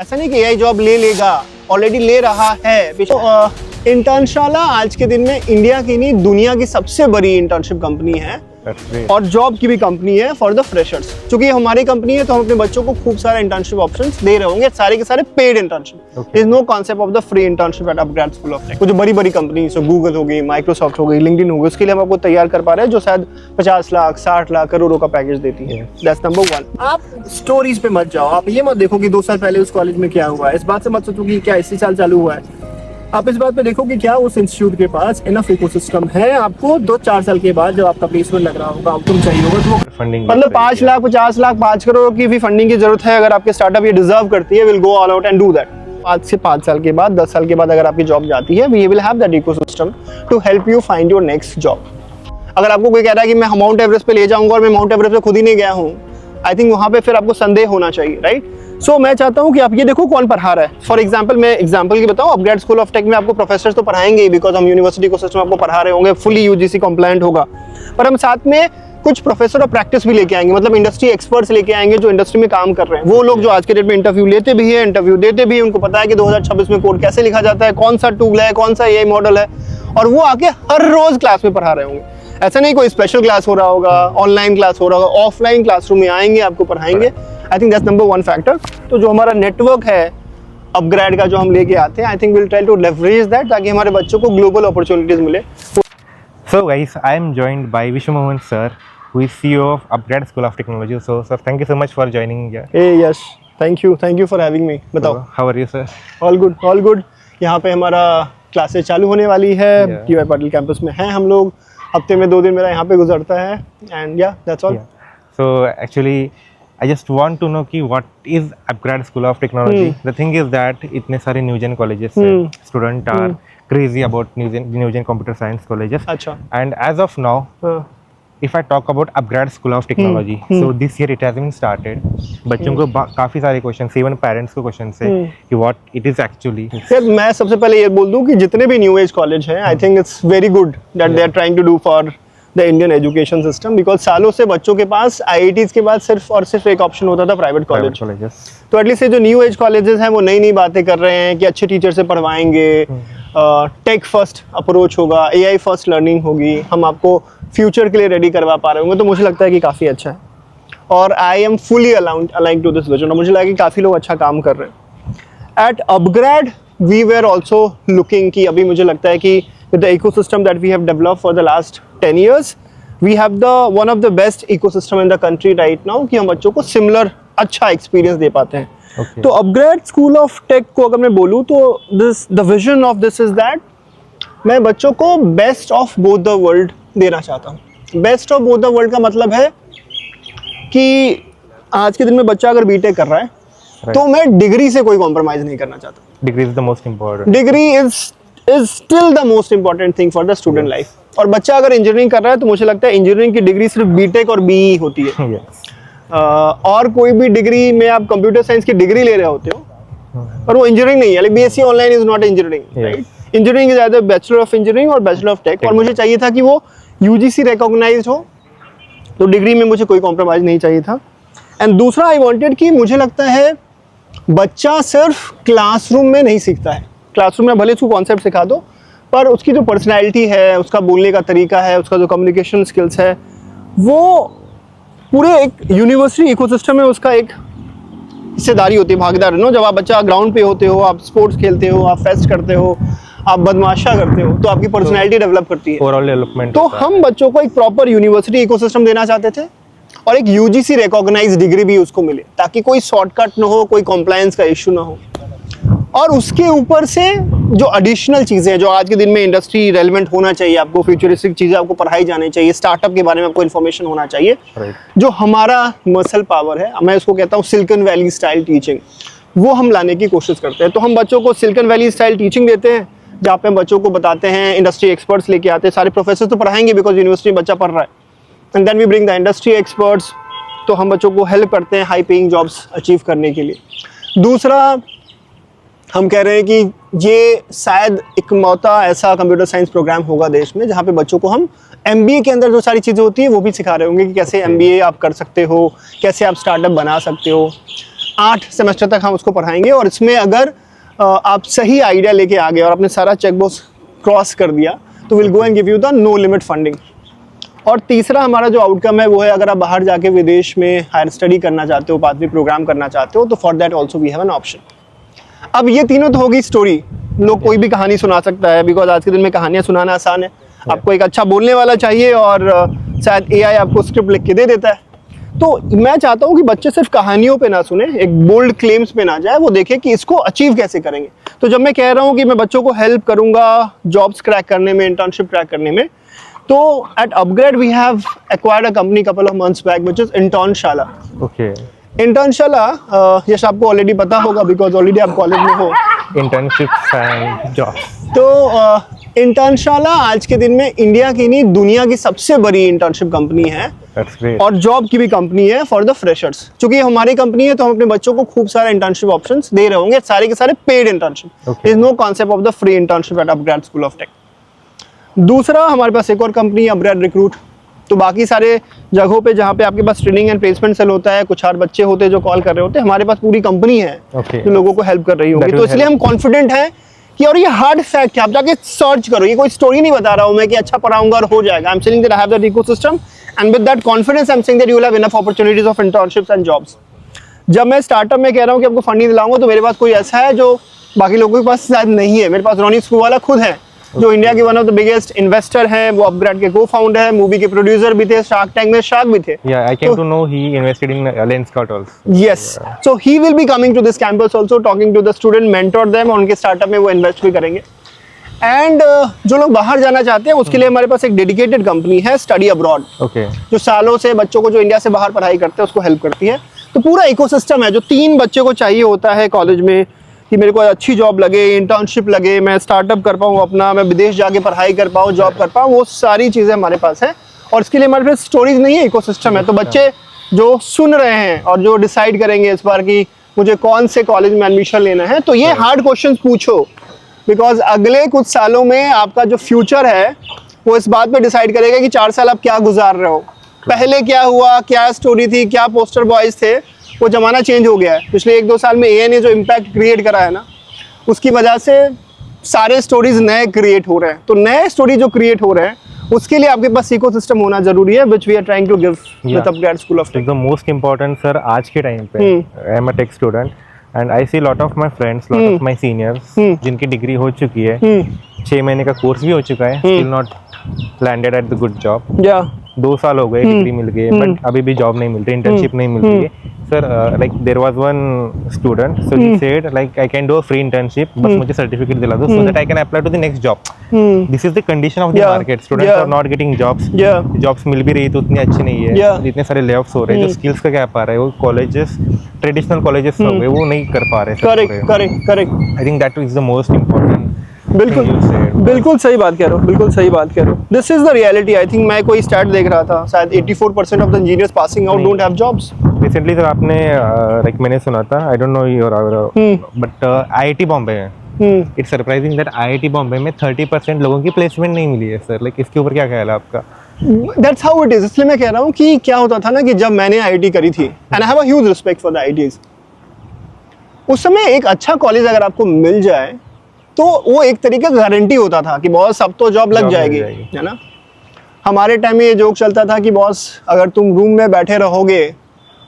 ऐसा नहीं कि एआई जॉब ले लेगा, ऑलरेडी ले रहा है। तो इंटर्नशाला आज के दिन में इंडिया की नहीं दुनिया की सबसे बड़ी इंटर्नशिप कंपनी है और जॉब की भी कंपनी है फॉर द फ्रेशर्स। क्योंकि हमारी कंपनी है तो हम अपने बच्चों को खूब सारे इंटर्नशिप ऑप्शंस दे रहे होंगे, सारे के सारे paid internship. Is no concept of the free internship at upGrad School of Tech. कुछ बड़ी बड़ी कंपनी गूगल हो गई, माइक्रोसॉफ्ट हो गई, लिंक्डइन हो गई, उसके लिए हम आपको तैयार कर पा रहे हैं जो शायद 50 लाख 60 लाख करोड़ों का पैकेज देती है। That's number 1। आप स्टोरीज पे मत जाओ, आप ये मत देखो कि 2 साल पहले उस कॉलेज में क्या हुआ है, इस बात से मत सोचो कि क्या इसी साल चालू हुआ है। आप इस बात पे देखो कि क्या उस इंस्टीट्यूट के पास इनफ इकोसिस्टम है आपको 2-4 साल के बाद जब आपका प्लेसमेंट लग रहा होगा, आउटकम चाहिए होगा, तो फंडिंग मतलब 5 लाख 50 लाख 5 करोड़ की भी फंडिंग की जरूरत है। अगर आपके स्टार्टअप ये डिजर्व करती है, will go all out and do that. 5 से 5 साल के बाद 10 साल के बाद अगर आपकी जॉब जाती है, we will have that ecosystem to help you find your next job. अगर आपको कोई कह रहा है कि मैं माउंट एवरेस्ट पे ले जाऊंगा और मैं माउंट एवरेस्ट पे खुद ही नहीं गया हूँ, आई थिंक वहाँ पे फिर आपको संदेह होना चाहिए, राइट। सो मैं चाहता हूँ कि आप ये देखो कौन पढ़ा रहा है। फॉर एग्जाम्पल मैं एग्जाम्पल की बताऊँ, अपग्रेड स्कूल ऑफ टेक में आपको प्रोफेसर तो पढ़ाएंगे बिकॉज हम यूनिवर्सिटी को सिस्टम आपको पढ़ा रहे होंगे, फुली यूजीसी कंप्लायंट होगा, पर हम साथ में कुछ प्रोफेसर और प्रैक्टिस भी लेके आएंगे, मतलब इंडस्ट्री एक्सपर्ट्स लेके आएंगे जो इंडस्ट्री में काम कर रहे हैं। वो लोग जो आज के डेट में इंटरव्यू लेते भी है, इंटरव्यू देते भी है, उनको पता है कि 2026 में कोड कैसे लिखा जाता है, कौन सा टूल है, कौन सा एआई मॉडल है, और वो आके हर रोज क्लास में पढ़ा रहे होंगे। ऐसा नहीं कोई स्पेशल क्लास हो रहा होगा, ऑनलाइन क्लास हो रहा होगा, ऑफलाइन क्लासरूम में आएंगे, आपको पढ़ाएंगे। I think that's number 1 factor. तो जो हमारा नेटवर्क है अपग्रेड का जो हम लेके आते हैं, I think will try to leverage that ताकि हमारे बच्चों को ग्लोबल अपॉर्चुनिटीज मिले। So guys, I am joined by Vishnu Mohan sir, who is CEO of Upgrade School of Technology. So sir, thank you so much for joining here. Hey Yash, thank you for having me. बताओ। So, how are you sir? All good. यहाँ पे हमारा classes चालू होने वाली है, TY Patil campus में हैं हम लोग। हफ्ते में 2 दिन मेरा यहाँ पे गुजरता है, एंड या that's all. So actually, I just want to know कि what is Upgrade School of Technology. The thing is that इतने सारे new gen colleges student are crazy about new gen computer science colleges. अच्छा। And as of now, if I talk about Upgrade School of Technology, so this year it has been started. बच्चों को काफी सारे question, even parents को question है कि what it is actually. यार मैं सबसे पहले ये बोल दूं कि जितने भी न्यू एज कॉलेज हैं, I think it's very good that they are trying to do for the Indian education system, because सालों से बच्चों के पास आईआईटीज के बाद सिर्फ और सिर्फ एक ऑप्शन होता था, प्राइवेट कॉलेज। तो एटलीस्ट ये जो न्यू एज कॉलेजेस हैं वो नई नई बातें कर रहे हैं कि अच्छे टीचर से पढ़वाएंगे, टेक फर्स्ट अप्रोच होगा, एआई फर्स्ट लर्निंग होगी, हम आपको फ्यूचर के लिए रेडी करवा पा रहे होंगे। तो मुझे लगता है कि काफ़ी अच्छा है और I am fully aligned to this vision, और मुझे लगा कि काफ़ी लोग अच्छा काम कर रहे हैं। At upgrade we were also looking कि अभी मुझे लगता है कि with the ecosystem that we have developed for the last 10 years, we have one of the best ecosystem in the country right now कि हम बच्चों को similar अच्छा experience दे पाते हैं। तो अपग्रेड स्कूल ऑफ टेक को अगर मैं बोलूँ तो the vision of this is that मैं बच्चों को best of both the world देना चाहता हूँ। Best of both the world का मतलब है कि आज के दिन में बच्चा अगर बीटेक कर रहा है तो मैं डिग्री से कोई कॉम्प्रोमाइज नहीं करना चाहता। Degree is the most important. Degree is still the most important thing for the student life. और बच्चा अगर इंजीनियरिंग कर रहा है तो मुझे लगता है इंजीनियरिंग की डिग्री सिर्फ बीटेक और बीई होती है। और कोई भी डिग्री में आप कंप्यूटर साइंस की डिग्री ले रहे होते हो पर वो इंजीनियरिंग नहीं है। Like BSc online is not engineering, right. Engineering is either bachelor of engineering और बैचलर ऑफ टेक, और मुझे चाहिए था कि वो यूजीसी रिकॉग्नाइज्ड हो, तो डिग्री में मुझे कोई कॉम्प्रोमाइज नहीं चाहिए था। एंड दूसरा आई वांटेड कि मुझे लगता है बच्चा सिर्फ क्लासरूम में नहीं सीखता है। क्लासरूम में भले उसको कॉन्सेप्ट सिखा दो, पर उसकी जो पर्सनैलिटी है, उसका बोलने का तरीका है, उसका जो कम्युनिकेशन स्किल्स है, वो पूरे एक यूनिवर्सिटी इकोसिस्टम में उसका एक हिस्सेदारी होती है, भागीदार है। जब आप बच्चा ग्राउंड पे होते हो, आप स्पोर्ट्स खेलते हो, आप फेस्ट करते हो, आप बदमाशा करते हो, तो आपकी पर्सनैलिटी डेवलप करती है, ओवरऑल डेवलपमेंट। तो हम बच्चों को एक प्रॉपर यूनिवर्सिटी इकोसिस्टम देना चाहते थे और एक यूजीसी रिकॉग्नाइज्ड डिग्री भी उसको मिले, ताकि कोई शॉर्टकट ना हो, कोई कॉम्प्लायंस का इश्यू ना हो। और उसके ऊपर से जो एडिशनल चीज़ें हैं जो आज के दिन में इंडस्ट्री रेलेवेंट होना चाहिए, आपको फ्यूचरिस्टिक चीज़ें आपको पढ़ाई जानी चाहिए, स्टार्टअप के बारे में आपको इन्फॉर्मेशन होना चाहिए, जो हमारा मसल पावर है, मैं इसको कहता हूँ सिलिकॉन वैली स्टाइल टीचिंग, वो हम लाने की कोशिश करते हैं। तो हम बच्चों को सिलिकॉन वैली स्टाइल टीचिंग देते हैं, जहाँ पे हम बच्चों को बताते हैं, इंडस्ट्री एक्सपर्ट्स लेके आते हैं, सारे प्रोफेसर तो पढ़ाएंगे बिकॉज यूनिवर्सिटी में बच्चा पढ़ रहा है, and then we bring the industry experts. तो हम बच्चों को हेल्प करते हैं हाई पेइंग जॉब्स अचीव करने के लिए। दूसरा हम कह रहे हैं कि ये शायद एक मौका ऐसा कंप्यूटर साइंस प्रोग्राम होगा देश में जहाँ पे बच्चों को हम एमबीए के अंदर जो सारी चीज़ें होती है वो भी सिखा रहे होंगे कि कैसे एमबीए आप कर सकते हो, कैसे आप स्टार्टअप बना सकते हो। 8 सेमेस्टर तक हम उसको पढ़ाएंगे और इसमें अगर आप सही आइडिया लेके आ गए और आपने सारा चेक बॉक्स क्रॉस कर दिया तो will go and give you the no limit funding. और तीसरा हमारा जो आउटकम है वो है, अगर आप बाहर जाके विदेश में हायर स्टडी करना चाहते हो, पाथवे प्रोग्राम करना चाहते हो, तो for that also we have an option. अब ये तीनों तो होगी स्टोरी, लोग कोई भी कहानी सुना सकता है, बिकॉज आज के दिन में कहानियां सुनाना आसान है। आपको एक अच्छा बोलने वाला चाहिए और शायद एआई आपको स्क्रिप्ट लिख के दे देता है। तो मैं चाहता हूँ कि बच्चे सिर्फ कहानियों पे ना सुने, एक बोल्ड क्लेम्स पे ना जाए, वो देखे कि इसको अचीव कैसे करेंगे। तो जब मैं कह रहा हूँ कि मैं बच्चों को हेल्प करूंगा जॉब्स क्रैक करने में, इंटर्नशिप क्रैक करने में, तो at upgrade we have acquired a company couple of months back which is Internshala. Okay, Internshala Yash आपको ऑलरेडी पता होगा बिकॉज ऑलरेडी आप कॉलेज में हो। Internships and jobs. तो इंटर्नशाला आज के दिन में इंडिया की नहीं दुनिया की सबसे बड़ी इंटर्नशिप कंपनी है और जॉब की भी कंपनी है फॉर द फ्रेशर्स। चूंकि हमारी कंपनी है तो हम अपने बच्चों को खूब सारे इंटर्नशिप ऑप्शंस दे रहे होंगे, सारे के सारे paid internship. Is no concept of the free internship at upGrad School of Tech. दूसरा, हमारे पास एक और कंपनी है अपग्रेड रिक्रूट। तो बाकी सारे जगहों पे जहाँ पे आपके पास ट्रेनिंग एंड प्लेसमेंट सेल होता है, कुछ और बच्चे होते हैं जो कॉल कर रहे होते हैं, हमारे पास पूरी कंपनी है जो लोगों को हेल्प कर रही होगी। तो इसलिए हम कॉन्फिडेंट हैं कि, और ये हार्ड फैक्ट है, आप जाके सर्च करो, ये कोई स्टोरी नहीं बता रहा हूँ मैं कि अच्छा पढ़ाऊंगा और हो जाएगा। I am saying that I have that ecosystem and with that confidence I am saying that you will have enough opportunities of internships and jobs. जब मैं स्टार्टअप में कह रहा हूँ कि आपको फंडिंग दिलाऊंगा, तो मेरे पास कोई ऐसा है जो बाकी लोगों के पास शायद नहीं है। मेरे पास रोनी स्कूवाला खुद है जो इंडिया के one of the biggest investor हैं, वो अपग्रेड के को-फाउंडर हैं, मूवी के प्रोड्यूसर भी थे, शार्क टैंक में शार्क भी थे। Yeah, I came to know he invested in Lenskart also. Yes, so he will be coming to this campus also, talking to the student, mentor them, और उनके startup में वो invest भी करेंगे। And जो लोग बाहर जाना चाहते हैं उसके लिए हमारे पास एक डेडिकेटेड कंपनी है स्टडी अब्रॉड, जो सालों से बच्चों को जो इंडिया से बाहर पढ़ाई करते हैं उसको हेल्प करती है। तो पूरा इकोसिस्टम है जो 3 बच्चे को चाहिए होता है कॉलेज में कि मेरे को अच्छी जॉब लगे, इंटर्नशिप लगे, मैं स्टार्टअप कर पाऊँ अपना, मैं विदेश जाके पढ़ाई कर पाऊँ, जॉब कर पाऊँ, वो सारी चीज़ें हमारे पास है। और इसके लिए हमारे पास स्टोरीज नहीं है, इकोसिस्टम है। तो बच्चे जो सुन रहे हैं और जो डिसाइड करेंगे इस बार कि मुझे कौन से कॉलेज में एडमिशन लेना है, तो ये हार्ड क्वेश्चंस पूछो, बिकॉज अगले कुछ सालों में आपका जो फ्यूचर है वो इस बात पे डिसाइड करेगा कि 4 साल आप क्या गुजार रहे हो, पहले क्या हुआ, क्या स्टोरी थी, क्या पोस्टर बॉयज थे। वो जमाना चेंज हो गया है। पिछले 1-2 साल में एआई ने जो इम्पैक्ट क्रिएट करा है ना, उसकी वजह से सारे स्टोरीज नए क्रिएट हो रहे हैं। तो नए स्टोरी जो क्रिएट हो रहे हैं उसके लिए आपके पास इकोसिस्टम होना जरूरी है, which we are trying to give with upGrad School of Tech. The most important sir आज के टाइम पे, I am a tech student and I see lot of my friends, lot of my seniors जिनकी degree हो चुकी है, 6 महीने का course भी हो चुका है, still not landed at the good job. 2 साल हो गए, डिग्री मिल गई, बट अभी भी जॉब नहीं मिल रही, इंटर्नशिप नहीं मिल रही है। Sir like there was one student, so he said like I can do a free internship, बस मुझे सर्टिफिकेट दिला दो so that I can apply to the next job. This is the condition of the market, students are not getting jobs. Jobs मिल भी रही तो उतनी अच्छी नहीं है, इतने सारे लेऑफ्स हो रहे हैं, जो स्किल्स का गैप आ रहा है, वो कॉलेजेस, ट्रेडिशनल कॉलेजेस हो गए, वो नहीं कर पा रहे। Correct. I think that is the most important. बिल्कुल सही बात कह रहे हो, बिल्कुल सही बात कह रहे हो। This is the reality. I think मैं कोई स्टैट देख रहा था, शायद 84% of the engineers passing out don't have jobs. Recently sir आपने लाइक मैंने सुना था, I don't know your but IIT Bombay में, it's surprising that IIT Bombay में 30% लोगों की प्लेसमेंट नहीं मिली है सर। लाइक इसके ऊपर क्या ख्याल है आपका? That's how it is। इसलिए मैं कह रहा हूँ कि क्या होता था ना कि जब मैंने आईआईटी करी थी, and I have a huge respect for the IITs, उस समय एक अच्छा कॉलेज अगर आपको मिल जाए तो वो एक तरीके का गारंटी होता था कि बॉस सब तो जॉब लग जाएगी, है ना। हमारे टाइम में ये जोक चलता था कि बॉस अगर तुम रूम में बैठे रहोगे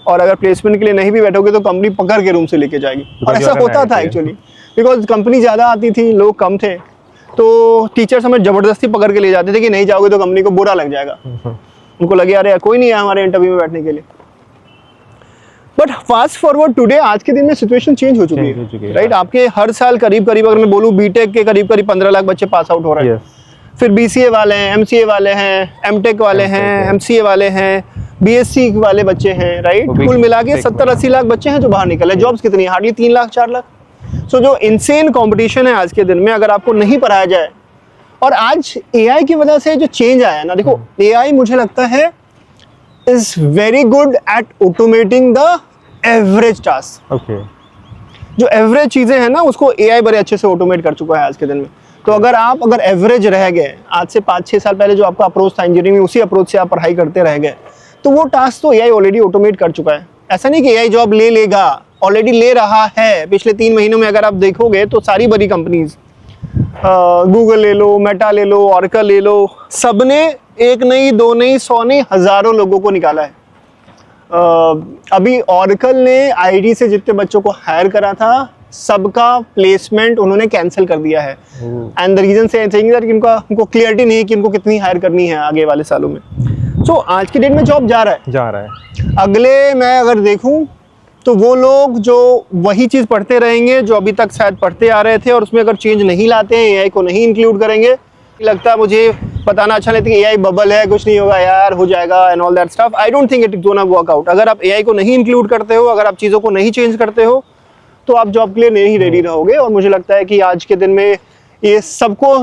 और अगर प्लेसमेंट के लिए नहीं भी बैठोगे तो कंपनी पकड़ के रूम से लेके जाएगी। और ऐसा होता था एक्चुअली, बिकॉज कंपनी ज़्यादा आती थी, लोग कम थे, तो टीचर्स हमें ज़बरदस्ती पकड़ के ले जाते थे कि नहीं जाओगे तो कंपनी को बुरा लग जाएगा। उनको लगे अरे यार कोई नहीं है हमारे इंटरव्यू में बैठने के लिए। बट फास्ट फॉरवर्ड टुडे, आज के दिन में सिचुएशन चेंज हो चुकी है, राइट। आपके हर साल करीब अगर मैं बोलूँ बीटेक के करीब 15 लाख बच्चे पास आउट हो रहे हैं। फिर बीसीए वाले हैं, एमसीए वाले हैं, एमटेक वाले हैं, एमसीए वाले हैं, बीएससी वाले बच्चे हैं, राइट। कुल मिला के 70-80 लाख बच्चे हैं जो बाहर निकले। जॉब्स कितनी है? हार्डली 3 लाख 4 लाख। सो जो इनसेन कॉम्पिटिशन है आज के दिन में, अगर आपको नहीं पढ़ाया जाए, और आज एआई की वजह से जो चेंज आया ना, देखो एआई मुझे लगता है is very good at automating the average task। जो एवरेज चीजें हैं ना उसको एआई बड़े अच्छे से ऑटोमेट कर चुका है आज के दिन में। तो अगर एवरेज रह गए, आज से 5-6 साल पहले जो आपका अप्रोच था इंजीनियरिंग में, उसी अप्रोच से आप पढ़ाई करते रह गए, तो वो टास्क तो एआई ऑलरेडी ऑटोमेट कर चुका है। ऐसा नहीं कि एआई जॉब ले लेगा ऑलरेडी ले रहा है। पिछले 3 महीनों में अगर आप देखोगे तो सारी बड़ी कंपनीज, गूगल ले लो, मेटा ले लो, ऑरेकल ले लो, सबने एक नहीं, दो नहीं, 100 नहीं, हजारों लोगों को निकाला है। अभी ऑरेकल ने आईटी से जितने बच्चों को हायर करा था, सबका प्लेसमेंट उन्होंने कैंसिल कर दिया है। एंड द रीजन से दैट उनको क्लियरिटी नहीं है कि उनको कितनी हायर करनी है आगे वाले सालों में। सो आज के डेट में जॉब जा रहा है। अगले मैं अगर देखूं तो वो लोग जो वही चीज़ पढ़ते रहेंगे जो अभी तक शायद पढ़ते आ रहे थे, और उसमें अगर चेंज नहीं लाते हैं, एआई को नहीं इंक्लूड करेंगे, लगता है मुझे बताना अच्छा नहीं था कि एआई बबल है, कुछ नहीं होगा यार, हो जाएगा and all that stuff. I don't think it gonna work out. अगर आप एआई को नहीं इंक्लूड करते हो, अगर आप चीज़ों को नहीं चेंज करते हो, तो आप जॉब के लिए नहीं रेडी रहोगे। और मुझे लगता है कि आज के दिन में ये सबको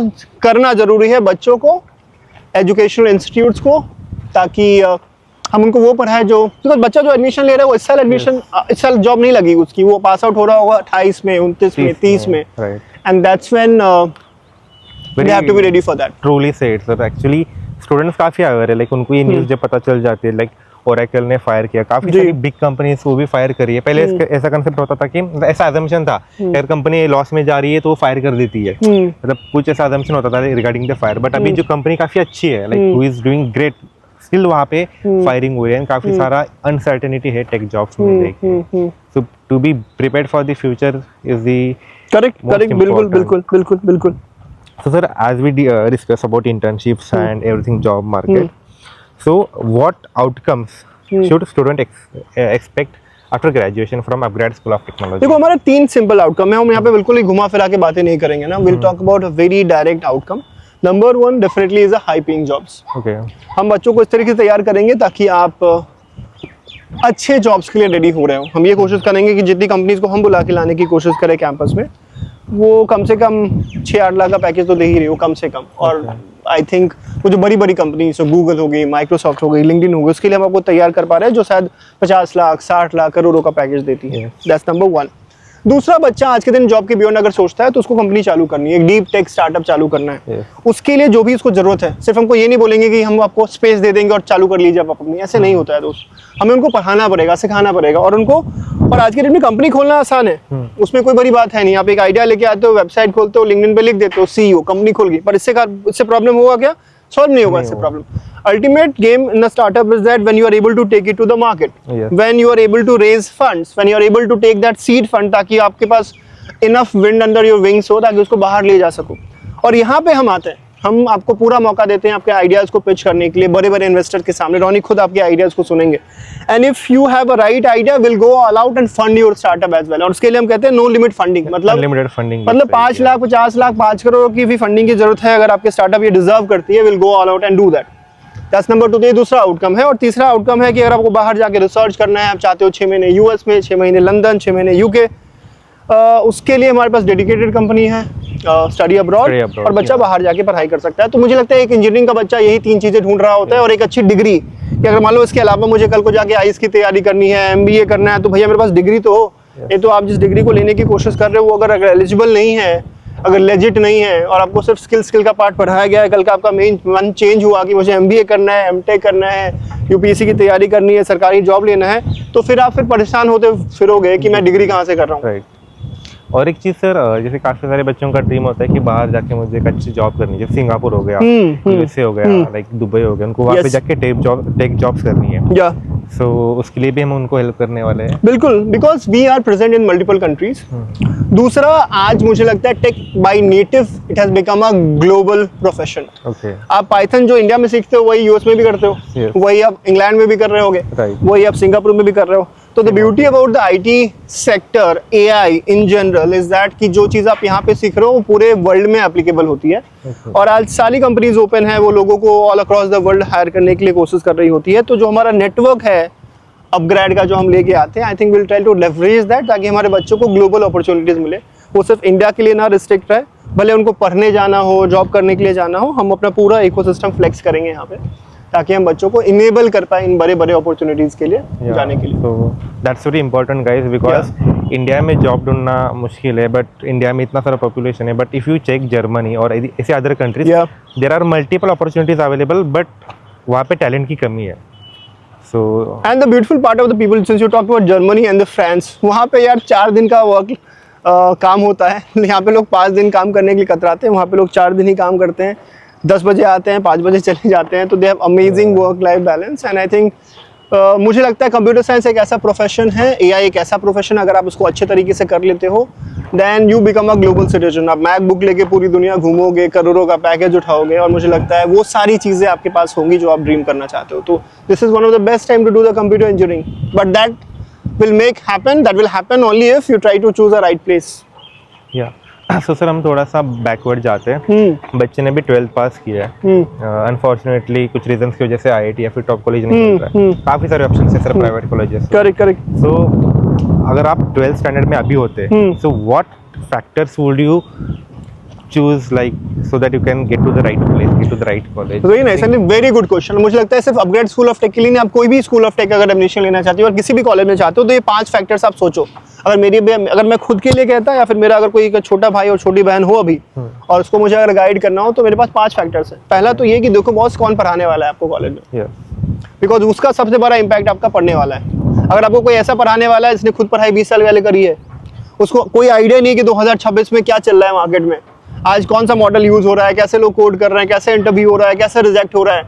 करना ज़रूरी है, बच्चों को, एजुकेशनल इंस्टीट्यूट्स को, ताकि हम उनको वो पढ़ाएं जो, क्योंकि बच्चा जो एडमिशन ले रहा है वो इस साल जॉब नहीं लगी उसकी, वो पास आउट हो रहा होगा 28 में, 29 में, 30 में, and that's when they have to be ready for that. Truly said sir. Actually students काफी अवेयर है, लाइक उनको ये न्यूज़ जब पता चल जाती है, लाइक ओरेकल ने फायर किया, काफी सारी बिग कंपनीज वो भी फायर करी है। पहले ऐसा कंसेप्ट होता था कि ऐसा अजम्पशन था अगर कंपनी लॉस में जा रही है तो वो फायर कर देती है, मतलब कुछ ऐसा अजम्पशन होता था रिगार्डिंग द फायर। बट अभी जो कंपनी काफी अच्छी है, like who is doing great, still वहाँ पे फायरिंग हुई है, काफी सारा अनसर्टेनिटी है टेक जॉब्स में देखिए। So to be prepared for the future is the correct, बिल्कुल। So sir, as we discuss about internships and everything job market, so what outcomes should student expect after graduation from Upgrad School of Technology? देखो हमारा 3 simple outcome है, हम यहाँ पे बिल्कुल ही घुमा फिरा के बातें नहीं करेंगे ना। We'll talk about a very direct outcome. Number 1 definitely is a high paying jobs. Okay. हम बच्चों को इस तरीके से तैयार करेंगे ताकि आप अच्छे जॉब्स के लिए रेडी हो रहे हो। हम ये कोशिश करेंगे कि जितनी कंपनीज को हम बुला के लाने की कोशिश करें कैंपस में, वो कम से कम 6-8 लाख का पैकेज तो दे ही रही हो कम से कम। और आई थिंक वो जो बड़ी बड़ी कंपनी, सो गूगल हो गई, माइक्रोसॉफ्ट हो गई, लिंक्डइन हो गई, उसके लिए हम आपको तैयार कर पा रहे हैं जो शायद 50 लाख 60 लाख करोड़ों का पैकेज देती है। That's number 1। दूसरा, बच्चा आज के दिन जॉब के बियॉन्ड अगर सोचता है तो उसको कंपनी चालू करनी है, एक डीप टेक स्टार्टअप चालू करना है। उसके लिए जो भी उसको जरूरत है, सिर्फ हमको ये नहीं बोलेंगे कि हम आपको स्पेस दे देंगे और चालू कर लीजिए आप अपनी, ऐसे नहीं होता है दोस्त। हमें उनको पढ़ाना पड़ेगा, सिखाना पड़ेगा, और उनको, और आज के डेट में कंपनी खोलना आसान है, उसमें कोई बड़ी बात है नहीं। आप एक आइडिया लेके आते हो, वेबसाइट खोलते हो, लिंक्डइन पे लिख देते हो सीईओ, कंपनी खुल गई। पर इससे प्रॉब्लम होगा क्या? सॉल्व नहीं होगा इससे problem. Ultimate game in a startup is that when you are able to take it to the market, when you are able to raise funds, when you are able to take that seed fund, ताकि आपके पास enough wind under your wings हो, ताकि उसको बाहर ले जा सको। और यहाँ पे हम आते हैं, हम आपको पूरा मौका देते हैं आपके आइडियाज को पिच करने के लिए बड़े बड़े इन्वेस्टर के सामने। रॉनी खुद आपके आइडियाज को सुनेंगे, and if you have a right idea, will go all out and fund your startup as well. और उसके लिए हम कहते हैं नो लिमिट फंडिंग, मतलब 5 लाख 50 लाख 5 करोड़ की भी फंडिंग की जरूरत है। अगर आपके स्टार्टअप ये डिजर्व करती है, will go all out and do that. That's number 2। ये दूसरा आउटकम है। और तीसरा आउटकम है कि अगर आपको बाहर जाके रिसर्च करना है, आप चाहते हो 6 महीने यूएस में, 6 महीने लंदन, 6 महीने यूके, उसके लिए हमारे पास डेडिकेटेड कंपनी है, स्टडी अब्रॉड, और बच्चा बाहर जाके पढ़ाई कर सकता है। तो मुझे लगता है एक इंजीनियरिंग का बच्चा यही 3 चीजें ढूंढ रहा होता है, और एक अच्छी डिग्री, कि अगर मान लो इसके अलावा मुझे कल को जाके आईएएस की तैयारी करनी है, एमबीए करना है, तो भैया मेरे पास डिग्री तो हो। ये तो आप जिस डिग्री को लेने की कोशिश कर रहे हो वो अगर एलिजिबल नहीं है, अगर लेजिट नहीं है, और आपको सिर्फ स्किल का पार्ट पढ़ाया गया है, कल का आपका मेन मन चेंज हुआ कि मुझे एमबीए करना है, एमटेक करना है, यूपीएससी की तैयारी करनी है, सरकारी जॉब लेना है, तो फिर आप परेशान होते फिरोगे कि मैं डिग्री कहाँ से कर रहा हूँ। और एक चीज सर, जैसे काफी सारे बच्चों का ड्रीम होता है कि बाहर जाके मुझे एक अच्छी जॉब करनी है, जैसे सिंगापुर हो गया, यूएसए हो गया, लाइक दुबई हो गया, उनको वहाँ पे जाके टेक जॉब्स करनी है। सो उसके लिए भी हम उनको हेल्प करने वाले हैं। बिल्कुल, because we are present in multiple countries. दूसरा, आज मुझे लगता है tech by native it has become a global profession. आप पाइथन जो इंडिया में सीखते हो वही यूएस में भी करते हो, वही आप इंग्लैंड में भी कर रहे होगे, वही आप सिंगापुर में भी कर रहे हो। तो the beauty about the IT sector, AI in general, is that कि जो चीज़ आप यहाँ पे सीख रहे हो वो पूरे वर्ल्ड में एप्लीकेबल होती है। और आज सारी कंपनीज ओपन है, वो लोगों को all across the world hire करने के लिए कोशिश कर रही होती है। तो जो हमारा नेटवर्क है अपग्रेड का जो हम लेके आते हैं, I think will try to leverage that, ताकि हमारे बच्चों को ग्लोबल अपॉर्चुनिटीज मिले। वो सिर्फ इंडिया के लिए ना रिस्ट्रिक्ट रहे, भले उनको पढ़ने जाना हो, जॉब करने के लिए जाना हो, हम अपना पूरा इकोसिस्टम फ्लेक्स करेंगे यहाँ पे, ताकि हम बच्चों को इनेबल कर पाए इन बड़े बड़े अपॉर्चुनिटीज के लिए जाने के लिए। तो that's very important guys, because India में जॉब ढूंढना मुश्किल है, बट इंडिया में इतना सारा पॉपुलेशन है। But if you check Germany और ऐसे other countries, there are multiple opportunities available, but वहाँ पे टैलेंट की कमी है। So and the beautiful part of the people, since you talk about Germany and the France, वहाँ पे यार 4 दिन का वर्क काम होता है। यहाँ पे लोग 5 दिन काम करने के लिए कतराते हैं, वहाँ पे लोग 4 दिन ही काम करते हैं। 10 बजे आते हैं, 5 बजे चले जाते हैं। तो they have amazing work life balance. And I think मुझे लगता है कंप्यूटर साइंस एक ऐसा प्रोफेशन है, एआई एक ऐसा प्रोफेशन, अगर आप उसको अच्छे तरीके से कर लेते हो then you become a global citizen. आप मैक बुक लेके पूरी दुनिया घूमोगे, करोड़ों का पैकेज उठाओगे, और मुझे लगता है वो सारी चीज़ें आपके पास होंगी जो आप ड्रीम करना चाहते हो। तो this is one of the best time to do the computer engineering, but that will happen only if you try to choose a right place. yeah so sir हम थोड़ा सा बैकवर्ड जाते हैं। बच्चे ने भी 12th पास किया है, अनफॉर्चुनेटली कुछ रीजंस की वजह से आईआईटी या फिर टॉप कॉलेज नहीं मिल रहा है। काफी सारे ऑप्शन है सर प्राइवेट कॉलेजेस। करेक्ट। सो अगर आप 12th स्टैंडर्ड में अभी होते, so what factors would you choose like so that you can get to the right place, get to the right college? Very nice and very good question. मुझे लगता है सिर्फ upgrade School of take के लिए नहीं, आप कोई भी स्कूल ऑफ टेक अगर एडमिशन लेना चाहते हो और किसी भी कॉलेज में चाहते हो, तो ये 5 फैक्टर्स आप सोचो। अगर मैं खुद के लिए कहता या फिर मेरा अगर कोई छोटा भाई और छोटी बहन हो अभी और उसको मुझे अगर गाइड करना हो, तो मेरे पास 5 फैक्टर्स है। पहला तो ये कि देखो बॉस कौन पढ़ाने वाला है आपको कॉलेज में, बिकॉज उसका सबसे बड़ा इम्पैक्ट आपका पढ़ने वाला है। अगर आपको कोई ऐसा पढ़ाने वाला है जिसने खुद पढ़ाई 20 साल पहले करी है, उसको कोई आइडिया नहीं कि 2026 में क्या चल रहा है मार्केट में, आज कौन सा मॉडल यूज हो रहा है, कैसे लोग कोड कर रहे हैं, कैसे इंटरव्यू हो रहा है, कैसे रिजेक्ट हो रहा है,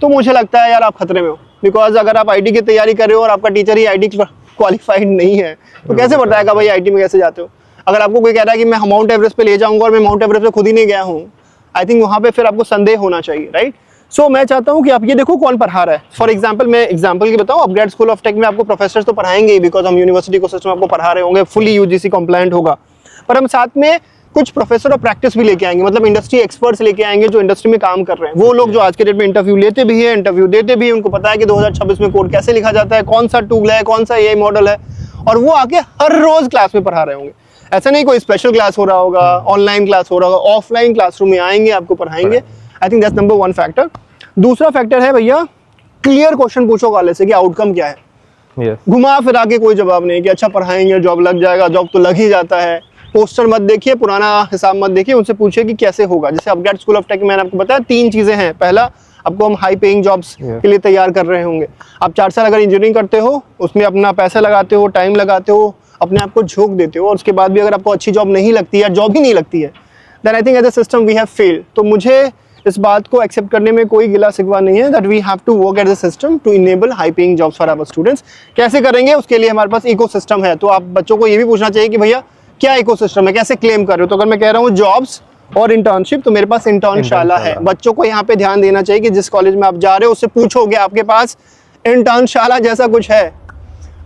तो मुझे लगता है यार आप खतरे में हो। बिकॉज अगर आप आईटी की तैयारी कर रहे हो और आपका टीचर ही आईटी क्वालिफाइड नहीं है, तो कैसे बताएगा भाई आईटी में कैसे जाते हो। अगर आपको कोई कह रहा है कि मैं माउंट एवरेस्ट पे ले जाऊंगा और मैं माउंट एवरेस्ट पे खुद ही नहीं गया हूँ, आई थिंक वहाँ पे फिर आपको संदेह होना चाहिए, राइट। सो मैं चाहता हूँ कि आप ये देखो कौन पढ़ा रहा है। फॉर एग्जाम्पल मैं एग्जाम्पल की बताऊँ, अपग्रेड स्कूल ऑफ टेक में आपको प्रोफेसर्स तो पढ़ाएंगे ही, बिकॉज हम यूनिवर्सिटी को सिस्टम आपको पढ़ा रहे होंगे, फुली यूजीसी कंप्लायंट होगा, पर हम साथ में कुछ प्रोफेसर और प्रैक्टिस भी लेके आएंगे, मतलब इंडस्ट्री एक्सपर्ट्स लेके आएंगे जो इंडस्ट्री में काम कर रहे हैं। वो लोग जो आज के डेट में इंटरव्यू लेते भी है, इंटरव्यू देते भी है, उनको पता है कि 2026 में कोड कैसे लिखा जाता है, कौन सा टूल है, कौन सा एआई मॉडल है, और वो आके हर रोज क्लास में पढ़ा रहे होंगे। ऐसा नहीं कोई स्पेशल क्लास हो रहा होगा, ऑनलाइन क्लास हो रहा होगा, ऑफलाइन क्लासरूम में आएंगे, आपको पढ़ाएंगे। I think that's number 1 factor. दूसरा फैक्टर है भैया, क्लियर क्वेश्चन पूछो कॉलेज से कि आउटकम क्या है। घुमा फिरा के कोई जवाब नहीं कि अच्छा पढ़ाएंगे जॉब लग जाएगा, जॉब तो लग ही जाता है। पोस्टर मत देखिए, पुराना हिसाब मत देखिए, उनसे पूछिए कि कैसे होगा। जैसे अपग्रेड स्कूल ऑफ टेक मैंने आपको बताया 3 चीजें हैं। पहला, आपको हम हाई पेइंग जॉब्स के लिए तैयार कर रहे होंगे। आप 4 साल अगर इंजीनियरिंग करते हो, उसमें अपना पैसा लगाते हो, टाइम लगाते हो, अपने आप को झोंक देते हो, और उसके बाद भी अगर आपको अच्छी जॉब नहीं लगती है, जॉब ही नहीं लगती है, then I think as a system we have failed. तो मुझे इस बात को एक्सेप्ट करने में कोई गिला शिकवा नहीं है, that we have to work as a system to enable high paying jobs for our students. कैसे करेंगे, उसके लिए हमारे पास इकोसिस्टम है। तो आप बच्चों को ये भी पूछना चाहिए कि भैया क्या इकोसिस्टम है, कैसे क्लेम कर रहे हो। तो अगर मैं कह रहा हूँ जॉब्स और इंटर्नशिप, तो मेरे पास इंटर्नशाला है। बच्चों को यहाँ पे ध्यान देना चाहिए कि जिस कॉलेज में आप जा रहे हो उससे पूछोगे आपके पास इंटर्नशाला जैसा कुछ है,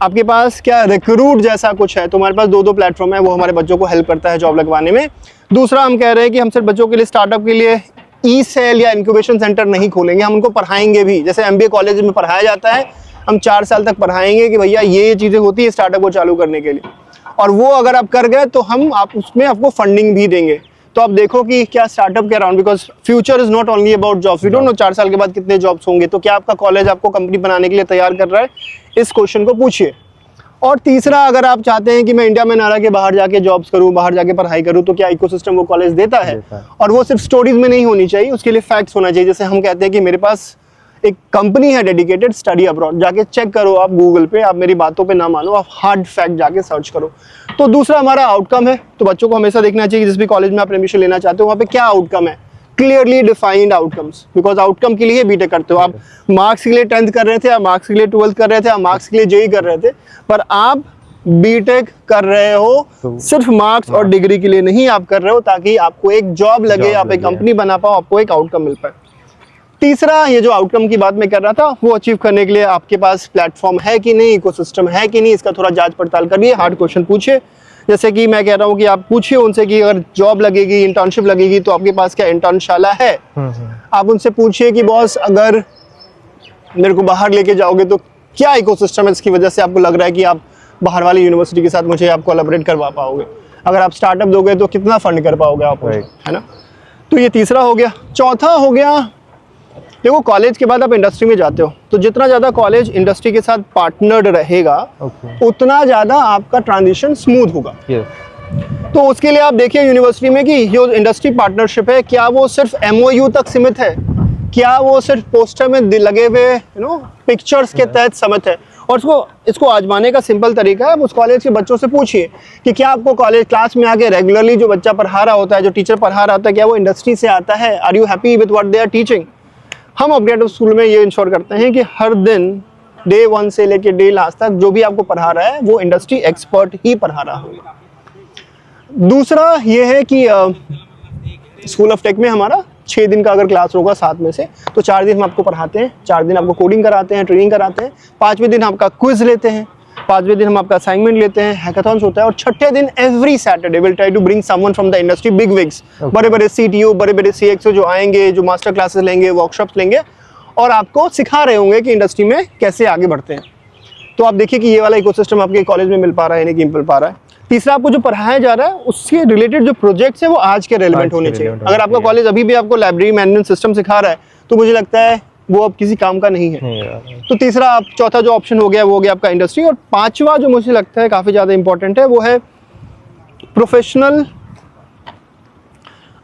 आपके पास क्या रिक्रूट जैसा कुछ है। तो हमारे पास 2 प्लेटफॉर्म है, वो हमारे बच्चों को हेल्प करता है जॉब लगवाने में। दूसरा, हम कह रहे हैं कि हम सिर्फ बच्चों के लिए स्टार्टअप के लिए ई सेल या इंक्यूबेशन सेंटर नहीं खोलेंगे, हम उनको पढ़ाएंगे भी। जैसे एमबीए कॉलेज में पढ़ाया जाता है, हम 4 साल तक पढ़ाएंगे कि भैया ये चीज़ें होती है स्टार्टअप को चालू करने के लिए, और वो अगर आप कर गए तो हम उसमें आपको फंडिंग भी देंगे। तो आप देखो कि क्या स्टार्टअप के around, because future is not only about jobs, we don't know 4 साल के बाद कितने जॉब्स होंगे। तो क्या आपका कॉलेज आपको कंपनी बनाने के लिए तैयार कर रहा है, इस क्वेश्चन को पूछिए। और तीसरा, अगर आप चाहते हैं कि मैं इंडिया में ना रह के बाहर जाके जॉब्स करूं, बाहर जाके पढ़ाई करूं, तो क्या इकोसिस्टम वो कॉलेज देता है। और वो सिर्फ स्टोरीज में नहीं होनी चाहिए, उसके लिए फैक्ट्स होना चाहिए। जैसे हम कहते हैं कि मेरे पास एक कंपनी है डेडिकेटेड स्टडी अब्रॉड, जाके चेक करो आप गूगल पे, आप मेरी बातों पे ना मानो, आप हार्ड फैक्ट जाके सर्च करो। तो दूसरा हमारा आउटकम है। तो बच्चों को हमेशा देखना चाहिए जिस भी कॉलेज में आप एडमिशन लेना चाहते हो वहाँ पे क्या आउटकम है, clearly defined outcomes, because outcome के लिए बीटेक करते हो। आप मार्क्स के लिए 10th कर रहे थे, आप मार्क्स के लिए 12th कर रहे थे, आप मार्क्स के लिए जेई कर रहे थे, पर आप बीटेक कर रहे हो सिर्फ मार्क्स और डिग्री के लिए नहीं, आप कर रहे हो ताकि आपको एक जॉब लगे, आप एक कंपनी बना पाओ, आपको एक आउटकम मिल पाए। तीसरा, ये जो आउटकम की बात मैं कर रहा था, वो अचीव करने के लिए आपके पास प्लेटफॉर्म है कि नहीं, इकोसिस्टम है कि नहीं, इसका थोड़ा जांच पड़ताल करिए, हार्ड क्वेश्चन पूछिए। जैसे कि मैं कह रहा हूँ कि आप पूछिए उनसे कि अगर जॉब लगेगी, इंटर्नशिप लगेगी, तो आपके पास क्या इंटर्नशाला है। आप उनसे पूछिए कि बॉस अगर मेरे को बाहर लेके जाओगे तो क्या इकोसिस्टम है, इसकी वजह से आपको लग रहा है कि आप बाहर वाली यूनिवर्सिटी के साथ मुझे आप कोलैबोरेट करवा पाओगे। अगर आप स्टार्टअप दोगे तो कितना फंड कर पाओगे आप, है ना। तो ये तीसरा हो गया। चौथा हो गया, देखो कॉलेज के बाद आप इंडस्ट्री में जाते हो, तो जितना ज़्यादा कॉलेज इंडस्ट्री के साथ पार्टनर्ड रहेगा, उतना ज़्यादा आपका ट्रांजिशन स्मूथ होगा। तो उसके लिए आप देखिए यूनिवर्सिटी में कि जो इंडस्ट्री पार्टनरशिप है, क्या वो सिर्फ MOU तक सीमित है, क्या वो सिर्फ पोस्टर में लगे हुए पिक्चर्स के तहत समझ है। और इसको आजमाने का सिंपल तरीका है, आप उस कॉलेज के बच्चों से पूछिए कि क्या आपको कॉलेज क्लास में आके रेगुलरली जो बच्चा पढ़ा रहा होता है, जो टीचर पढ़ा रहा होता है, क्या वो इंडस्ट्री से आता है? Are you happy with what they are teaching? हम अपग्रेड स्कूल में ये इंश्योर करते हैं कि हर दिन डे 1 से लेके डे लास्ट तक जो भी आपको पढ़ा रहा है वो इंडस्ट्री एक्सपर्ट ही पढ़ा रहा होगा। दूसरा ये है कि स्कूल ऑफ टेक में हमारा 6 दिन का अगर क्लास होगा 7 में से, तो 4 दिन हम आपको पढ़ाते हैं, 4 दिन आपको कोडिंग कराते हैं, ट्रेनिंग कराते हैं, 5वें दिन आपका क्विज लेते हैं, 5वें दिन हम आपका असाइनमेंट लेते हैं, हैकाथॉन्स होता है, और 6ठे दिन every Saturday will try to bring someone from the industry, big wigs, बड़े बड़े CTO, बड़े बड़े CXO जो आएंगे, जो मास्टर क्लासेस लेंगे, वर्कशॉप्स लेंगे और आपको सिखा रहे होंगे कि इंडस्ट्री में कैसे आगे बढ़ते हैं। तो आप देखिए कि ये वाला इकोसिस्टम आपके कॉलेज में मिल पा रहा है, नहीं मिल पा रहा है। तीसरा, आपको जो पढ़ाया जा रहा है उससे रिलेटेड जो प्रोजेक्ट्स है वो आज के रेलेवेंट होने चाहिए। अगर आपका कॉलेज अभी भी आपको लाइब्रेरी मैनेजमेंट सिस्टम सिखा रहा है तो मुझे लगता है वो अब किसी काम का नहीं है। तो तीसरा, आप चौथा जो ऑप्शन हो गया वो हो गया आपका इंडस्ट्री। और पांचवा जो मुझे लगता है काफी ज्यादा इंपॉर्टेंट है वो है प्रोफेशनल।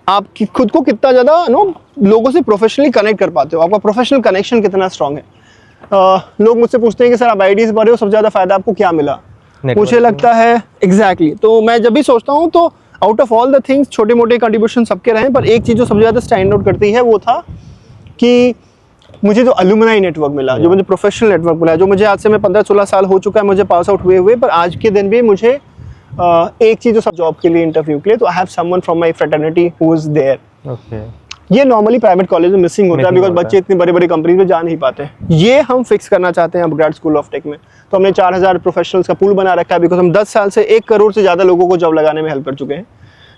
आप खुद को कितना ज्यादा लोगों से प्रोफेशनली कनेक्ट कर पाते हो, आपका प्रोफेशनल कनेक्शन कितना स्ट्रांग है। लोग मुझसे पूछते हैं कि सर आप IITs पढ़े हो, सबसे ज्यादा फायदा आपको क्या मिला? मुझे लगता है एग्जैक्टली तो मैं जब भी सोचता हूँ तो out of all the things छोटे मोटे कंट्रीब्यूशन सबके रहे, पर एक चीज़ जो सबसे ज़्यादा स्टैंड आउट करती है वो था कि मुझे जो अलुमनाई नेटवर्क मिला, जो मुझे प्रोफेशनल नेटवर्क मिला, जो मुझे आज से मैं 15-16 साल हो चुका है मुझे पास आउट हुए, पर आज के दिन भी मुझे एक चीज़ जो सब जॉब के लिए, इंटरव्यू के लिए, तो I have someone from my fraternity who is there. ये नॉर्मली प्राइवेट कॉलेज में मिसिंग होता है बिकॉज बच्चे इतनी बड़ी बड़ी कंपनी में जा नहीं पाते। ये हम फिक्स करना चाहते हैं अपग्रेड स्कूल ऑफ टेक में। तो हमने 4000 प्रोफेशनल्स का पूल बना रखा है बिकॉज हम 10 साल से 1 करोड़ से ज़्यादा लोगों को जॉब लगाने में हेल्प कर चुके हैं।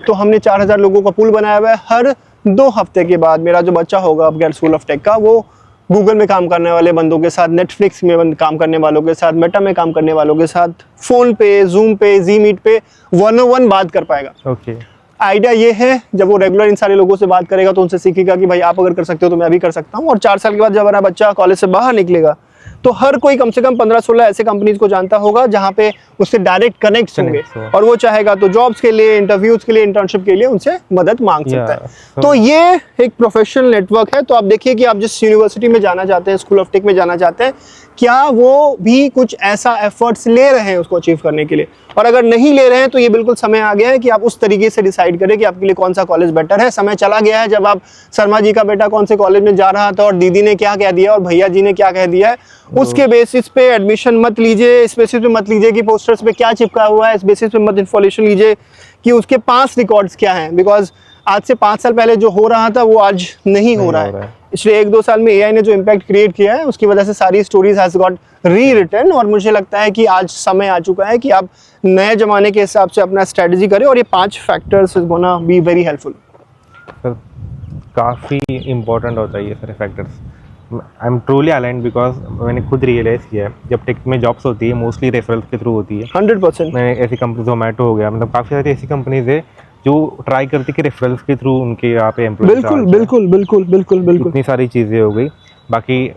तो हमने 4000 लोगों का पूल बनाया हुआ है। हर 2 हफ्ते के बाद मेरा जो बच्चा होगा अपग्रेड स्कूल ऑफ टेक का, वो गूगल में काम करने वाले बंदों के साथ, नेटफ्लिक्स में काम करने वालों के साथ, मेटा में काम करने वालों के साथ, फोन पे, जूम पे, जी मीट पे 1-on-1 बात कर पाएगा। आइडिया ये है जब वो रेगुलर इन सारे लोगों से बात करेगा तो उनसे सीखेगा कि भाई आप अगर कर सकते हो तो मैं भी कर सकता हूँ। और 4 साल के बाद जब हमारा बच्चा कॉलेज से बाहर निकलेगा तो हर कोई कम से कम 15-16 ऐसे कंपनीज को जानता होगा जहाँ पे उससे डायरेक्ट कनेक्ट होंगे और वो चाहेगा तो जॉब्स के लिए, इंटरव्यूज के लिए, इंटर्नशिप के लिए उनसे मदद मांग सकता है। तो ये एक प्रोफेशनल नेटवर्क है। तो आप देखिए कि आप जिस यूनिवर्सिटी में जाना चाहते हैं, स्कूल ऑफ टेक में जाना चाहते हैं, क्या वो भी कुछ ऐसा एफर्ट्स ले रहे हैं उसको अचीव करने के लिए, और अगर नहीं ले रहे हैं तो ये बिल्कुल समय आ गया है कि आप उस तरीके से डिसाइड करें कि आपके लिए कौन सा कॉलेज बेटर है। समय चला गया है जब आप शर्मा जी का बेटा कौन से कॉलेज में जा रहा था और दीदी ने क्या कह दिया और भैया जी ने क्या कह दिया है, उसके बेसिस पे एडमिशन मत लीजिए। इस बेसिस पे मत लीजिए कि पोस्टर्स पे क्या चिपका हुआ है, इस बेसिस पे मत इन्फॉर्मेशन लीजिए कि उसके पास रिकॉर्ड्स क्या हैं, बिकॉज आज से 5 साल पहले जो हो रहा था वो आज नहीं हो रहा है। इसलिए 1-2 साल में AI ने जो इम्पैक्ट क्रिएट किया है उसकी वजह से सारी स्टोरीज हैज गॉट री-रिटन। और मुझे लगता है कि आज समय आ चुका है कि आप नए जमाने के हिसाब से अपना स्ट्रेटजी करें, और ये 5 factors is gonna be very helpful. Sir काफ़ी इम्पोर्टेंट होता है ये सारे factors. I am truly aligned because मैंने खुद रियलाइज़ किया है जब टेक में जॉब्स होती है मोस्टली रेफरल्स के थ्रू होती है। 100%। मैंने ऐसी कंपनी, जोमेटो हो गया, मतलब काफ़ी सारी ऐसी कंपनीज है जो ट्राई करती कि रेफरल्स के थ्रू उनके यहाँ पे एम्प्लॉय। बिल्कुल इतनी सारी चीज़ें हो गई। बाकी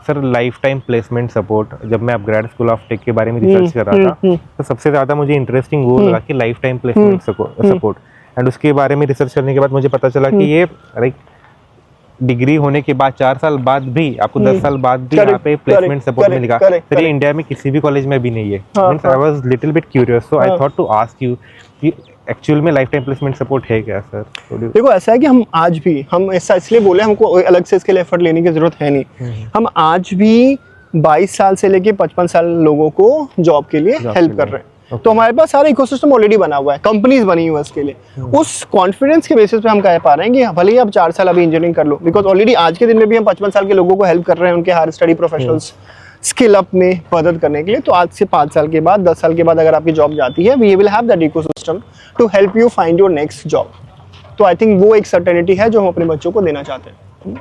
sir life time placement support, जब मैं अपग्रेड स्कूल ऑफ टेक के बारे में रिसर्च कर रहा था तो सबसे ज़्यादा मुझे इंटरेस्टिंग वो लगा कि life time placement support. And उसके बारे में रिसर्च करने के बाद मुझे पता चला कि ये लाइक डिग्री होने के बाद 4 साल बाद भी आपको 10 साल बाद भी यहाँ पे प्लेसमेंट सपोर्ट मिलेगा। सर ये इंडिया में किसी भी कॉलेज में भी नहीं है। Means I was little bit curious, so I thought to ask you कि एक्चुअल में लाइफ टाइम प्लेसमेंट सपोर्ट है क्या सर? देखो ऐसा है कि हम आज भी, हम ऐसा इसलिए बोले हमको अलग से इसके लिए एफर्ट लेने की जरूरत है नहीं। हम आज भी 22 साल से लेके 55 साल लोगों को जॉब के लिए हेल्प कर रहे हैं। तो हमारे पास सारा इकोसिस्टम ऑलरेडी बना हुआ है, कंपनीज बनी हुई है उसके लिए। उस कॉन्फिडेंस के बेसिस पे हम कह पा रहे हैं कि भले ही आप 4 साल अभी इंजीनियरिंग कर लो, बिकॉज ऑलरेडी आज के दिन में भी हम 55 साल के लोगों को हेल्प कर रहे हैं उनके higher study professionals skill up में मदद करने के लिए। तो आज से 5 साल के बाद, 10 साल के बाद अगर आपकी जॉब जाती है, we will have that ecosystem to help you find your next job. तो आई थिंक वो एक सर्टेनिटी है जो हम अपने बच्चों को देना चाहते हैं।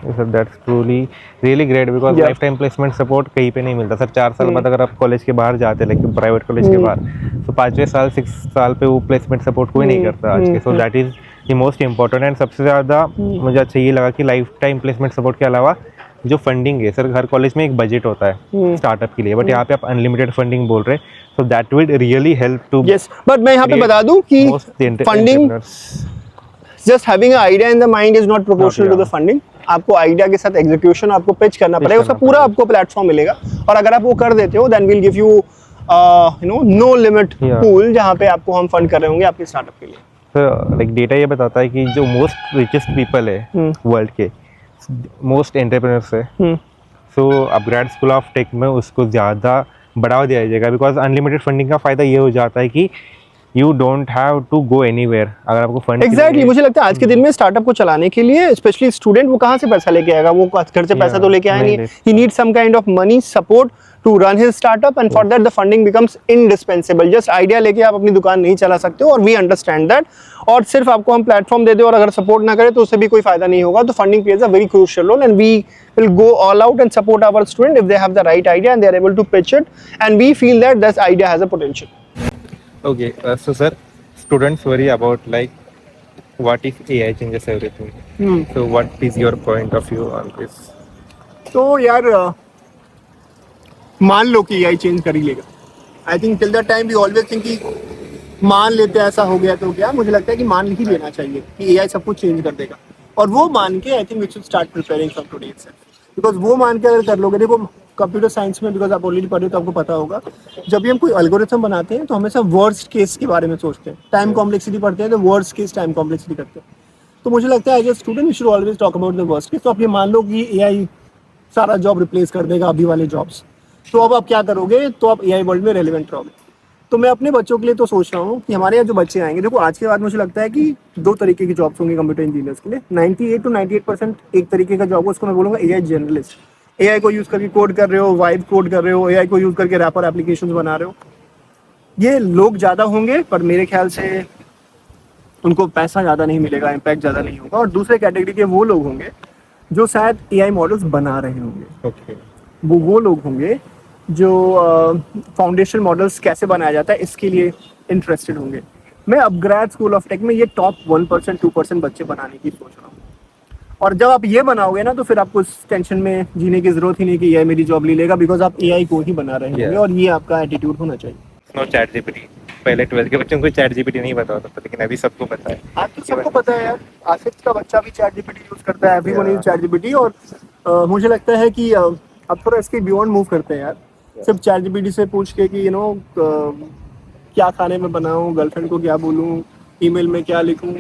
Sir that's truly really great because life time placement support कहीं पे नहीं मिलता सर। 4 साल बाद अगर आप कॉलेज के बाहर जाते हैं, लेकिन प्राइवेट कॉलेज के बाहर, तो 5वें साल 6 साल पे वो प्लेसमेंट सपोर्ट कोई नहीं करता आज के। So that is the most important. And सबसे ज़्यादा मुझे अच्छा ये लगा कि लाइफ टाइम प्लेसमेंट सपोर्ट के अलावा जो फंडिंग है सर, हर कॉलेज में एक बजट होता है स्टार्टअप के लिए, बट यहाँ पे आप अनलिमिटेड फंडिंग बोल रहे हैं, so that will really help too. Yes, but मैं यहाँ पे बता दूं कि funding, just having an idea in the mind is not proportional to the funding. आपको आइडिया के साथ एग्जीक्यूशन आपको पिच करना पड़ेगा, उसका पूरा आपको प्लेटफॉर्म मिलेगा। और अगर आप वो कर देते हो then we'll give you no limit pool, जहाँ पे आपको हम फंड कर रहे होंगे आपके स्टार्टअप के लिए। तो लाइक डेटा ये बताता है कि जो मोस्ट रिचेस्ट पीपल है वर्ल्ड के, मोस्ट एंटरप्रेन्योर्स है, सो अपग्रेड स्कूल ऑफ टेक में उसको ज़्यादा बढ़ावा दिया जाएगा, बिकॉज अनलिमिटेड फंडिंग का फ़ायदा ये हो जाता है कि you don't have to go anywhere. अगर आपको फंड एग्जैक्टली मुझे लगता है आज के दिन में स्टार्टअप को चलाने के लिए स्पेशली स्टूडेंट, वो कहाँ से पैसा लेके आएगा, वो घर से पैसा तो लेके आया नहीं, he need some kind of money support to run his startup, and for that the funding becomes indispensable. Just idea लेके आप अपनी दुकान नहीं चला सकते हो, और वी अंडरस्टैंड दैट। और सिर्फ आपको हम प्लेटफॉर्म दे दें और अगर सपोर्ट ना करें तो उससे भी कोई फायदा नहीं होगा। तो funding plays a very crucial role, and we will go all out and support our student if they have the right idea and they are able to pitch it, and we feel that this idea has a potential. Okay, so sir, students worry about like what if AI changes everything. So what is your point of view on this? तो यार मान लो कि AI change कर ही लेगा। I think till that time we always think कि मान लेते ऐसा हो गया तो क्या, मुझे लगता है कि मान ही लेना चाहिए कि AI सब कुछ चेंज कर देगा। और वो मान के I think we should start preparing from today itself, because वो मान के अगर कर लोगे, देखो कंप्यूटर साइंस में, बिकॉज आप ऑलरेडी पढ़े हो तो आपको पता होगा, जब भी हम कोई एल्गोरिथम बनाते हैं तो हमेशा वर्स्ट केस के बारे में सोचते हैं। टाइम कॉम्प्लेक्सिटी पढ़ते हैं तो वर्स्ट केस टाइम कॉम्प्लेक्सिटी करते हैं। तो मुझे लगता है as a student we should always talk about the worst case. तो आप ये मान लो कि AI सारा जॉब रिप्लेस कर देगा अभी वाले जॉब्स, तो अब आप क्या करोगे, तो आप AI वर्ल्ड में रेलिवेंट रहोगे। तो मैं अपने बच्चों के लिए तो सोच रहा हूँ कि हमारे यहाँ जो बच्चे आएंगे, देखो आज के बाद मुझे लगता है कि 2 तरीके की जॉब्स होंगी कंप्यूटर इंजीनियर्स के लिए। 98 to 98% एक तरीके का जॉब है, उसको मैं बोलूँगा AI जर्नलिस्ट। AI को यूज़ करके कोड कर रहे हो, वाइब कोड कर रहे हो, AI को यूज़ करके रैपर एप्लीकेशंस बना रहे हो, ये लोग ज़्यादा होंगे, पर मेरे ख्याल से उनको पैसा ज़्यादा नहीं मिलेगा, इम्पैक्ट ज़्यादा नहीं होगा। और दूसरे कैटेगरी के वो लोग होंगे जो शायद AI मॉडल्स बना रहे होंगे। Okay. वो लोग होंगे जो फाउंडेशन मॉडल्स कैसे बनाया जाता है इसके लिए इंटरेस्टेड होंगे। मैं अपग्रेड स्कूल ऑफ टेक में ये टॉप 1% 2% बच्चे बनाने की सोच रहा हूँ। और जब आप ये बनाओगे ना, तो फिर आपको इस टेंशन में जीने की जरूरत ही नहीं कि AI मेरी जॉब ले लेगा, बिकॉज आप AI को ही बना रहे होंगे। और ये आपका एटीट्यूड होना चाहिए। नो चैट जीपीटी, पहले 12th के बच्चों को चैट जीपीटी नहीं पता होता था, लेकिन अभी सबको पता है। आज तो सबको पता है यार, आसिफ का बच्चा भी चैट जीपीटी यूज करता है, एवरीवन यूज चैट जीपीटी। और मुझे लगता है कि अब थोड़ा इसके बियॉन्ड मूव करते हैं यार। सिर्फ चैट जीपीटी से पूछ के कि क्या खाने में बनाऊं, गर्लफ्रेंड को क्या बोलूं, ईमेल में क्या लिखूं,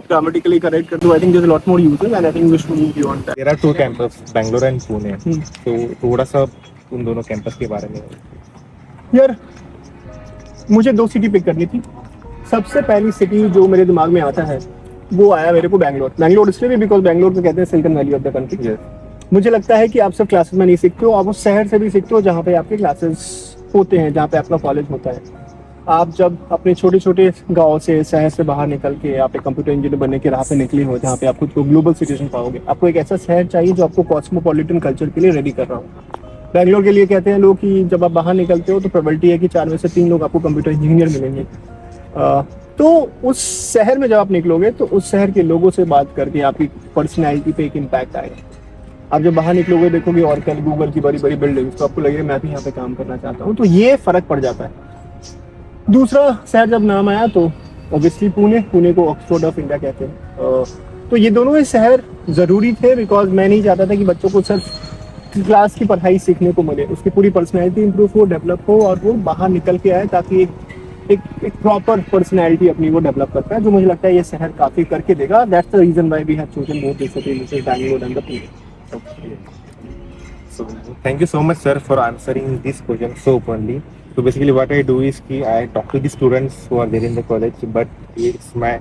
ग्रामेटिकली करेक्ट कर दूं। I think there is a lot more usages and I think we should move beyond that. There are 2 campus, Bengaluru and Pune. तो थोड़ा सा उन दोनों कैंपस के बारे में। यार मुझे 2 सिटी पिक करनी थी। सबसे पहली सिटी जो मेरे दिमाग में आता है वो आया मेरे को बैंगलोर इसलिए भी बिकॉज बैंगलोर को कहते हैं silicon valley of the country. मुझे लगता है कि आप सिर्फ क्लासेस में नहीं सीखते हो, आप उस शहर से भी सीखते हो जहाँ पे आपके क्लासेस होते हैं, जहाँ पे आपका कॉलेज होता है। आप जब अपने छोटे छोटे गाँव से, शहर से बाहर निकल के आप एक कंप्यूटर इंजीनियर बनने के राह पे निकले हो, जहाँ पे आप खुद को ग्लोबल सिटीजन पाओगे। आपको एक ऐसा शहर चाहिए जो आपको कॉस्मोपॉलिटन कल्चर के लिए रेडी कर रहा हो। बैंगलोर के लिए कहते हैं लोग कि जब आप बाहर निकलते हो तो प्रोबेबिलिटी है कि 4 में से 3 लोग आपको कंप्यूटर इंजीनियर मिलेंगे। तो उस शहर में जब आप निकलोगे तो उस शहर के लोगों से बात करके आपकी पर्सनैलिटी पे एक इम्पैक्ट आएगा। आप जब बाहर निकलोगे देखोगे और कल गूगल की बड़ी बड़ी बिल्डिंग्स, तो आपको लगेगा मैं भी यहाँ पे काम करना चाहता हूँ। तो ये फर्क पड़ जाता है। दूसरा शहर जब नाम आया तो ऑब्वियसली पुणे को ऑक्सफोर्ड ऑफ इंडिया कहते हैं। तो ये दोनों ही शहर ज़रूरी थे, बिकॉज मैं नहीं चाहता था कि बच्चों को सिर्फ क्लास की पढ़ाई सीखने को मिले, उसकी पूरी पर्सनैलिटी इंप्रूव हो, डेवलप हो, और वो बाहर निकल के आए ताकि एक प्रॉपर पर्सनैलिटी अपनी वो डेवलप करता है, जो मुझे लगता है ये शहर काफ़ी करके देगा। That's the reason why we have chosen both this city, which is Bangalore and the Pune. Okay. So thank you so much, sir, for answering this question so openly. So basically, what I do is कि I talk to the students who are there in the college, but it's my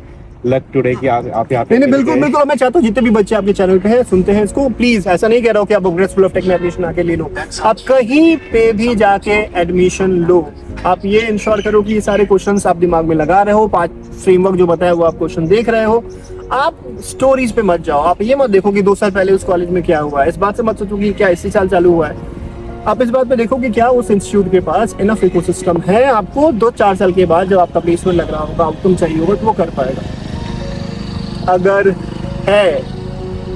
luck today कि आप यहाँ पे नहीं बिल्कुल। मैं चाहता हूँ जितने भी बच्चे आपके चैनल पे हैं, सुनते हैं इसको, प्लीज ऐसा नहीं कह रहा हूँ कि आप अपग्रेड स्कूल ऑफ टेक में एडमिशन आके ले लो। आप कहीं पे भी जाके एडमिशन लो। आप ये इंश्योर करो कि ये सारे क्वेश्चंस आप दिमाग में लगा रहे हो, 5 फ्रेमवर्क जो बताया वो आप क्वेश्चन देख रहे हो। आप स्टोरीज पे मत जाओ। आप ये मत देखो कि 2 साल पहले उस कॉलेज में क्या हुआ है, इस बात से मत सोचो कि क्या इसी साल चालू हुआ है। आप इस बात पे देखो कि क्या उस इंस्टीट्यूट के पास इनफ इकोसिस्टम है, आपको 2-4 साल के बाद जब आपका प्लेसमेंट लग रहा होगा, आउटकम चाहिए होगा, तो वो कर पाएगा। अगर है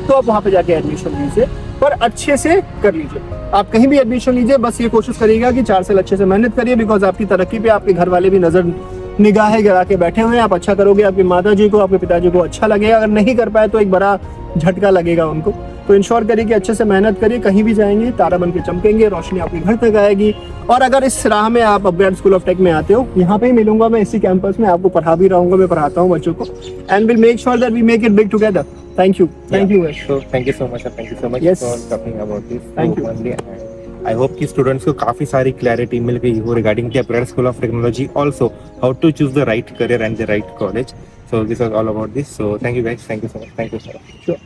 तो आप वहाँ पे जाके एडमिशन लीजिए, पर अच्छे से कर लीजिए। आप कहीं भी एडमिशन लीजिए, बस ये कोशिश करिएगा कि 4 साल अच्छे से मेहनत करिए, बिकॉज आपकी तरक्की पे आपके घर वाले भी नजर निगाहें गिरा के बैठे हुए हैं। आप अच्छा करोगे, आपकी माता जी को, आपके पिताजी को अच्छा लगेगा। अगर नहीं कर पाए तो एक बड़ा झटका लगेगा उनको। तो इंश्योर करिए कि अच्छे से मेहनत करिए, कहीं भी जाएंगे तारा बन के चमकेंगे, रोशनी आपके घर तक आएगी। और अगर इस राह में आप अपग्रेड स्कूल ऑफ टेक में आते हो, यहाँ पे ही मिलूंगा मैं, इसी कैंपस में आपको पढ़ा भी रहूंगा, मैं पढ़ाता हूँ बच्चों को, and will make sure that we make it big together. Thank you So thank you so much, sir. Thank you so much Yes. for talking about this. Thank you. Only, I hope कि students को काफी सारी clarity मिल गई हो regarding the Upgrade School of Technology, also how to choose the right career and the right college. So this was all about this. So thank you guys. Thank you so much. Thank you, sir. Sure.